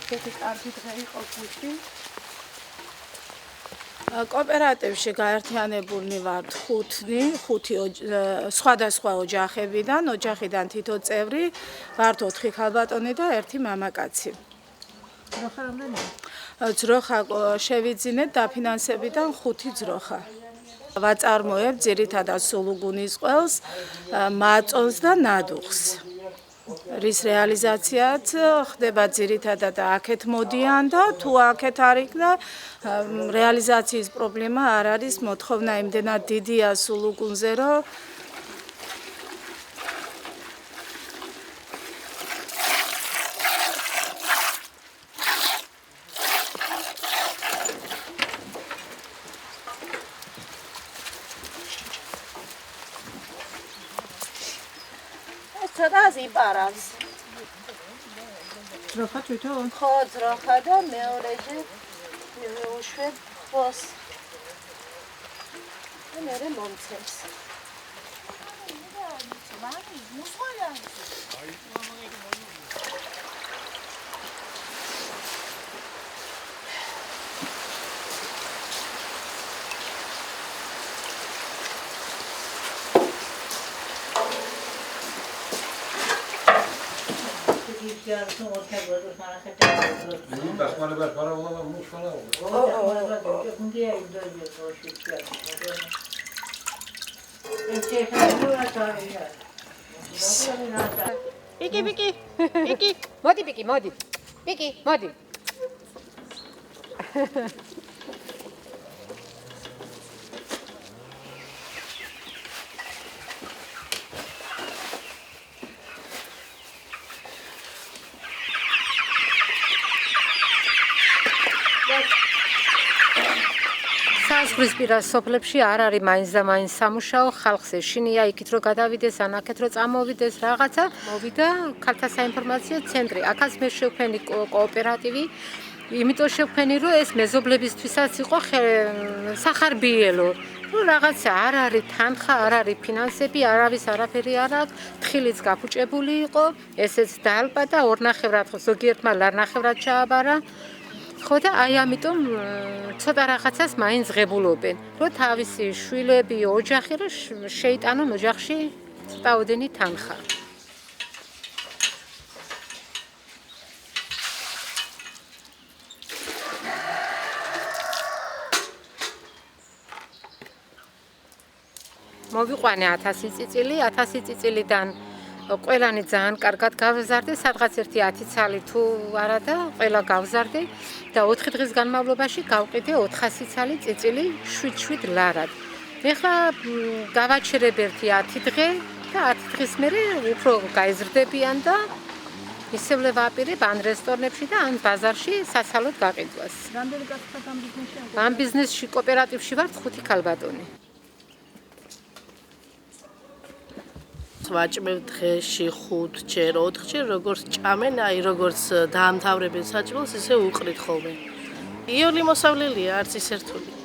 ესეთი კარგი დღე იყო გუშინ. კოოპერატივში გაერთიანებულნი ვართ ხუთი სხვადასხვა ოჯახიდან თითო წევრი, ვართ 4 ქალბატონი და 1 მამაკაცი. ძროხა შევიძინეთ დაფინანსებიდან 5 ძროხა. ვაწარმოებთ ძირითადად სულუგუნის ყველს, მაწონს და ნადუხს. რის რეალიზაციაც ხდება ძირითადად აქეთ მოდიან და თუ აქეთ არ იქნა რეალიზაციის პრობლემა არ არის, მოთხოვნა იმდენად დიდია სულუგუნზე, რომ ცოტა ზიპარავს. ძროხა თვითონ? ხო, ძროხა და მეორეჯერ მივუშვებ ხოს. და მერე მომცემს. Piki, modi. Piki, modi. საზღვრის პირას სოფლებში არ არის მაინც და მაინც სამუშაო, ხალხს ეშინია იქით რომ გადავიდეს, ან აქეთ რომ წამოვიდეს რაღაცა. მოვიდა ქალთა საინფორმაციო ცენტრი. აქაც მე შევქმნი კოოპერატივი, იმიტომ შევქმნი რომ ეს მეზობლებისთვისაც იყო სახარბიელო. რომ რაღაცა არ არის თანხა, არ არის ფინანსები, არავის არაფერი არ აქვს, თხილიც გაფუჭებული იყო, ესეც დაალპა და 2.5 ზოგიერთმა ლარნახევრად ჩააბარა. ხო და აი ამიტომ ცოტა რაღაცას მაინც ღებულობენ, რომ თავისი შვილები, ოჯახი რომ შეიტანონ ოჯახში წაუდენი თანხა. მოვიყვანე 1000 წიწილი, 1000 წიწილიდან ყველანი ძალიან კარგად გავზარდე, სადღაც 1 ცალი თუ არა და ყველა გავზარდე და 4 დღის განმავლობაში გავყიდე 400 ცალი წიწილი 7-7 ლარად. ეხლა გავაჩერებ 10 დღე და 10 დღის მერე უფრო გაიზრდებიან და ისევ ვაპირებ ან რესტორნებში და ან ბაზარში სასალოდ გაყიდვას. რამდენი გახსნათ ამ ბიზნესში? ამ ბიზნესში კოოპერატივში ვართ 5 ქალბატონი. ვაჭმევ დღეში 5-ჯერ, 4-ჯერ, როგორც ჭამენ, აი როგორც დაამთავრებენ საჭმელს, ისე უყრით ხოლმე. იული მოსავლელია, არც ის ერთული.